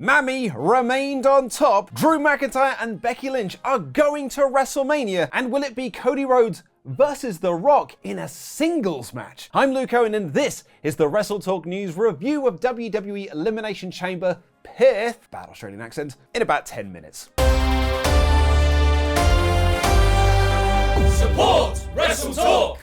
Mammy remained on top. Drew McIntyre and Becky Lynch are going to WrestleMania, and will it be Cody Rhodes versus The Rock in a singles match? I'm Luke Owen, and this is the WrestleTalk News review of WWE Elimination Chamber Perth, bad Australian accent, in about 10 minutes. Support WrestleTalk!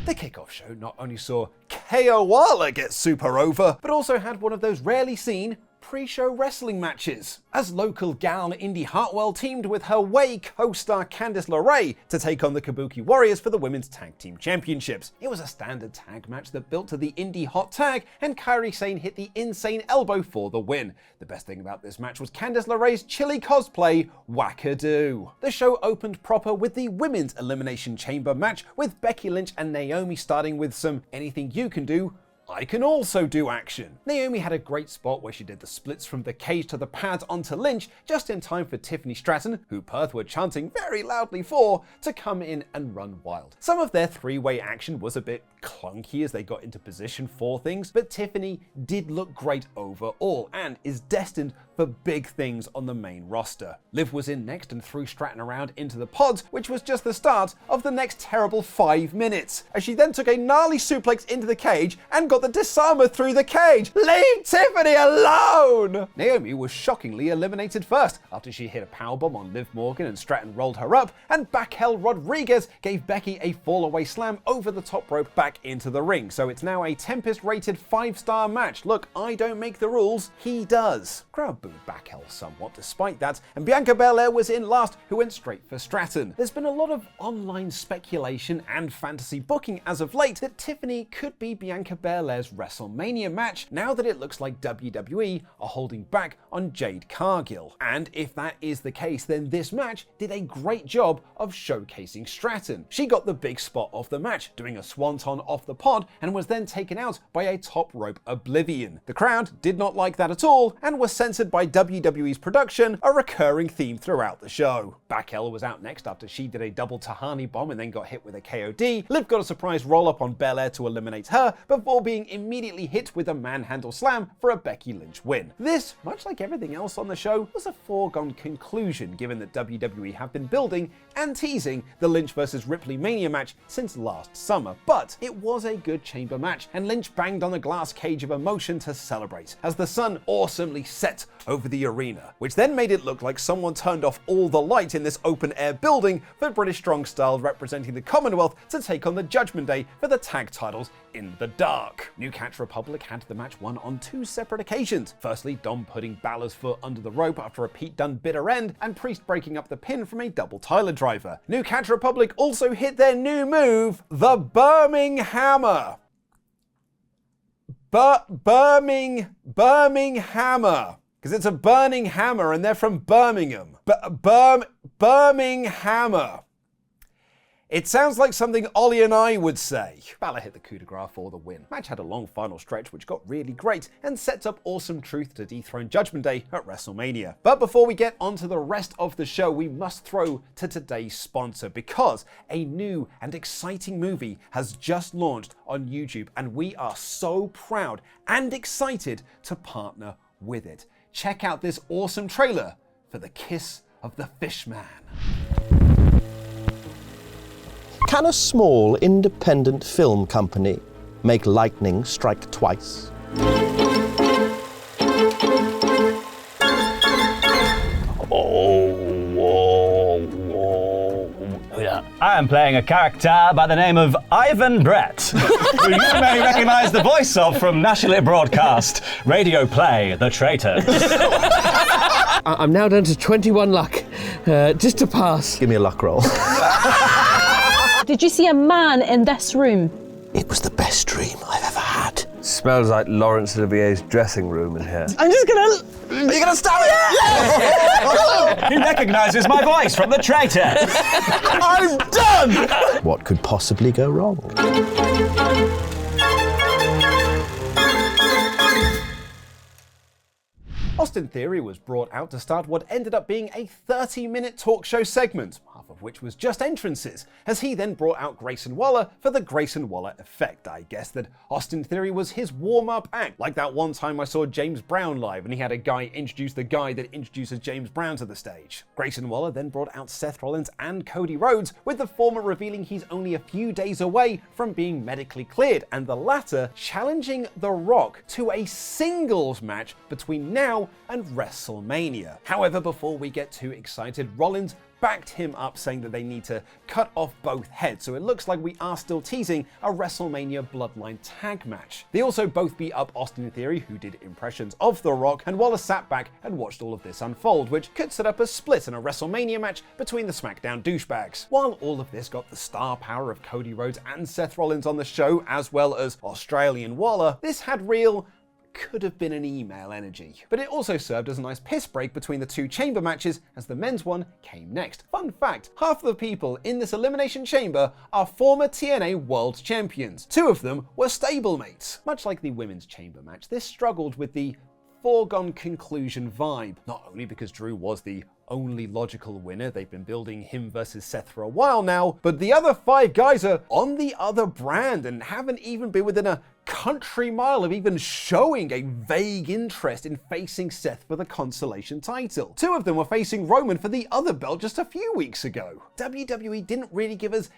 The kickoff show not only saw Kayawala get super over, but also had one of those rarely seen pre-show wrestling matches, as local gal Indy Hartwell teamed with her Way co-star Candice LeRae to take on the Kabuki Warriors for the Women's Tag Team Championships. It was a standard tag match that built to the Indy hot tag, and Kairi Sane hit the insane elbow for the win. The best thing about this match was Candice LeRae's chilly cosplay, wackadoo. The show opened proper with the Women's Elimination Chamber match, with Becky Lynch and Naomi starting with some anything you can do, I can also do action. Naomi had a great spot where she did the splits from the cage to the pads onto Lynch, just in time for Tiffany Stratton, who Perth were chanting very loudly for, to come in and run wild. Some of their three-way action was a bit clunky as they got into position for things, but Tiffany did look great overall and is destined for big things on the main roster. Liv was in next and threw Stratton around into the pods, which was just the start of the next terrible 5 minutes, as she then took a gnarly suplex into the cage and got the disarmer through the cage. Leave Tiffany alone! Naomi was shockingly eliminated first, after she hit a powerbomb on Liv Morgan and Stratton rolled her up, and Raquel Rodriguez gave Becky a fall-away slam over the top rope back into the ring. So it's now a Tempest-rated 5-star match. Look, I don't make the rules, he does. Crowd booed Raquel somewhat despite that, and Bianca Belair was in last, who went straight for Stratton. There's been a lot of online speculation and fantasy booking as of late that Tiffany could be Bianca Belair's WrestleMania match, now that it looks like WWE are holding back on Jade Cargill. And if that is the case, then this match did a great job of showcasing Stratton. She got the big spot of the match, doing a swanton off the pod, and was then taken out by a top rope oblivion. The crowd did not like that at all, and was censored by WWE's production, a recurring theme throughout the show. Raquel was out next after she did a double Tahani bomb and then got hit with a KOD. Liv got a surprise roll-up on Belair to eliminate her, before being immediately hit with a manhandle slam for a Becky Lynch win. This, much like everything else on the show, was a foregone conclusion given that WWE have been building and teasing the Lynch vs Ripley Mania match since last summer. But it was a good chamber match, and Lynch banged on the glass cage of emotion to celebrate, as the sun awesomely set over the arena, which then made it look like someone turned off all the light in this open-air building for British Strong Style representing the Commonwealth to take on the Judgment Day for the tag titles in the dark. New Catch Republic had the match won on 2 separate occasions. Firstly, Dom putting Balor's foot under the rope after a Pete Dunne bitter end, and Priest breaking up the pin from a double Tyler driver. New Catch Republic also hit their new move, the Birmingham Hammer. Birmingham Hammer. Because it's a burning hammer and they're from Birmingham. Birmingham Hammer. It sounds like something Ollie and I would say. Balor hit the coup de grace for the win. Match had a long final stretch which got really great and sets up awesome truth to dethrone Judgment Day at WrestleMania. But before we get onto the rest of the show, we must throw to today's sponsor, because a new and exciting movie has just launched on YouTube, and we are so proud and excited to partner with it. Check out this awesome trailer for The Kiss of the Fishman. Can a small independent film company make lightning strike twice? I am playing a character by the name of Ivan Brett, who you may recognise the voice of from nationally broadcast radio play The Traitors. I'm now down to 21 luck, just to pass. Give me a luck roll. Did you see a man in this room? It was the best dream I've ever had. Smells like Laurence Olivier's dressing room in here. I'm just gonna... Are you gonna stop it? He recognises my voice from The Traitors. I'm done! What could possibly go wrong? Austin Theory was brought out to start what ended up being a 30-minute talk show segment. Half half of which was just entrances, as he then brought out Grayson Waller for the Grayson Waller effect. I guess that Austin Theory was his warm-up act, like that one time I saw James Brown live and he had a guy introduce the guy that introduces James Brown to the stage. Grayson Waller then brought out Seth Rollins and Cody Rhodes, with the former revealing he's only a few days away from being medically cleared, and the latter challenging The Rock to a singles match between now and WrestleMania. However, before we get too excited, Rollins backed him up, saying that they need to cut off both heads, so it looks like we are still teasing a WrestleMania Bloodline tag match. They also both beat up Austin Theory, who did impressions of The Rock, and Waller sat back and watched all of this unfold, which could set up a split in a WrestleMania match between the SmackDown douchebags. While all of this got the star power of Cody Rhodes and Seth Rollins on the show, as well as Australian Waller, this had real could have been an email energy. But it also served as a nice piss break between the two chamber matches, as the men's one came next. Fun fact, half of the people in this Elimination Chamber are former TNA World Champions. 2 of them were stablemates. Much like the women's chamber match, this struggled with the foregone conclusion vibe, not only because Drew was the only logical winner, they've been building him versus Seth for a while now, but the other 5 guys are on the other brand and haven't even been within a country mile of even showing a vague interest in facing Seth for the consolation title. 2 of them were facing Roman for the other belt just a few weeks ago. WWE didn't really give us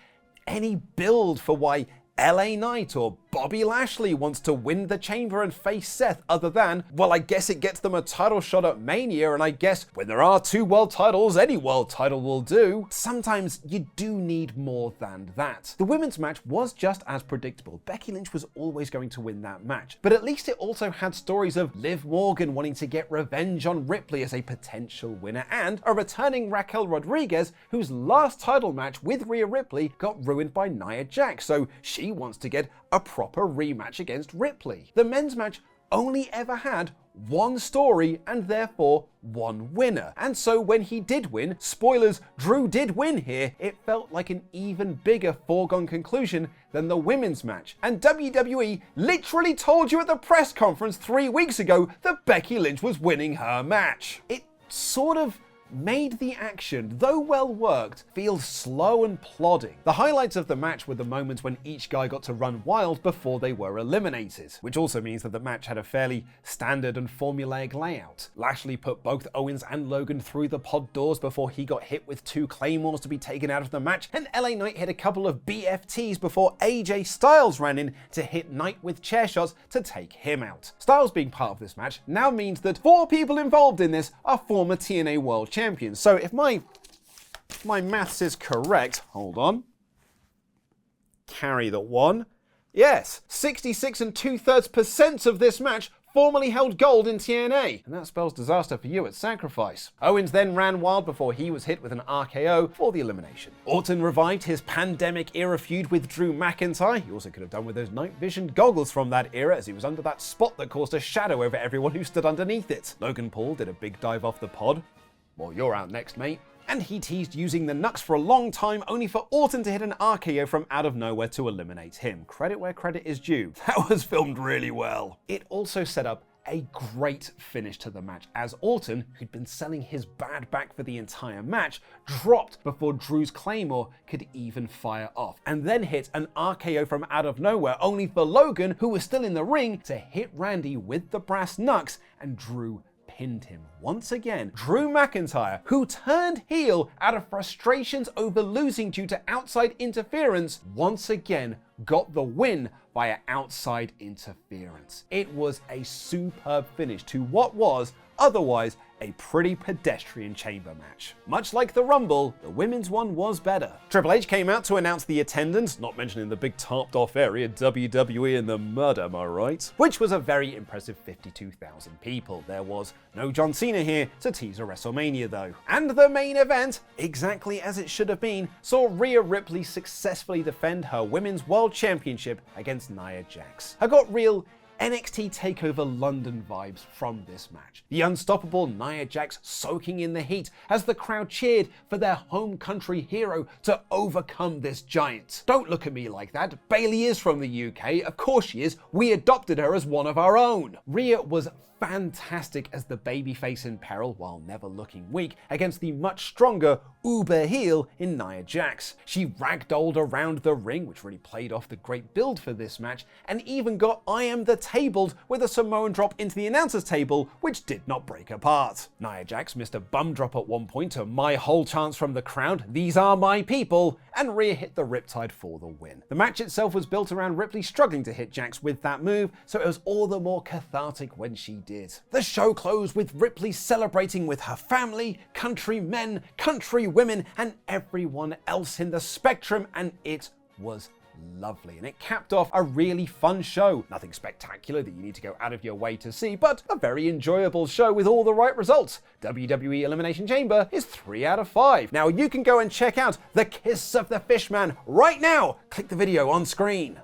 any build for why LA Knight or Bobby Lashley wants to win the chamber and face Seth, other than, well, I guess it gets them a title shot at Mania, and I guess when there are 2 world titles, any world title will do. Sometimes you do need more than that. The women's match was just as predictable. Becky Lynch was always going to win that match, but at least it also had stories of Liv Morgan wanting to get revenge on Ripley as a potential winner, and a returning Raquel Rodriguez, whose last title match with Rhea Ripley got ruined by Nia Jax, so she wants to get a proper rematch against Ripley. The men's match only ever had one story and therefore one winner. And so when he did win, spoilers, Drew did win here, it felt like an even bigger foregone conclusion than the women's match. And WWE literally told you at the press conference 3 weeks ago that Becky Lynch was winning her match. It sort of made the action, though well worked, feel slow and plodding. The highlights of the match were the moments when each guy got to run wild before they were eliminated, which also means that the match had a fairly standard and formulaic layout. Lashley put both Owens and Logan through the pod doors before he got hit with 2 claymores to be taken out of the match, and LA Knight hit a couple of BFTs before AJ Styles ran in to hit Knight with chair shots to take him out. Styles being part of this match now means that 4 people involved in this are former TNA World Champions. So if my maths is correct, hold on, carry the 1. Yes, 66 2/3% of this match formerly held gold in TNA, and that spells disaster for you at Sacrifice. Owens then ran wild before he was hit with an RKO for the elimination. Orton revived his pandemic-era feud with Drew McIntyre. He also could have done with those night vision goggles from that era, as he was under that spot that caused a shadow over everyone who stood underneath it. Logan Paul did a big dive off the pod. Well, you're out next, mate. And he teased using the Nux for a long time, only for Orton to hit an RKO from out of nowhere to eliminate him. Credit where credit is due. That was filmed really well. It also set up a great finish to the match, as Orton, who'd been selling his bad back for the entire match, dropped before Drew's Claymore could even fire off, and then hit an RKO from out of nowhere, only for Logan, who was still in the ring, to hit Randy with the brass knucks, and Drew pinned him. Once again, Drew McIntyre, who turned heel out of frustrations over losing due to outside interference, once again got the win via outside interference. It was a superb finish to what was otherwise a pretty pedestrian chamber match. Much like the Rumble, the women's one was better. Triple H came out to announce the attendance, not mentioning the big tarped off area, WWE and the mud, am I right? Which was a very impressive 52,000 people. There was no John Cena here to tease a WrestleMania though. And the main event, exactly as it should have been, saw Rhea Ripley successfully defend her Women's World Championship against Nia Jax. I got real NXT TakeOver London vibes from this match. The unstoppable Nia Jax soaking in the heat as the crowd cheered for their home country hero to overcome this giant. Don't look at me like that. Bayley is from the UK. Of course she is. We adopted her as one of our own. Rhea was fantastic as the babyface in peril while never looking weak against the much stronger uber heel in Nia Jax. She ragdolled around the ring, which really played off the great build for this match, and even got I am the tabled with a Samoan drop into the announcer's table, which did not break apart. Nia Jax missed a bum drop at one point to my whole chants from the crowd, "These are my people," and Rhea hit the Riptide for the win. The match itself was built around Ripley struggling to hit Jax with that move, so it was all the more cathartic when she did. The show closed with Ripley celebrating with her family, country men, country women, and everyone else in the spectrum, and it was lovely, and it capped off a really fun show. Nothing spectacular that you need to go out of your way to see, but a very enjoyable show with all the right results. WWE Elimination Chamber is 3 out of 5. Now you can go and check out the Kiss of the Fishman right now. Click the video on screen.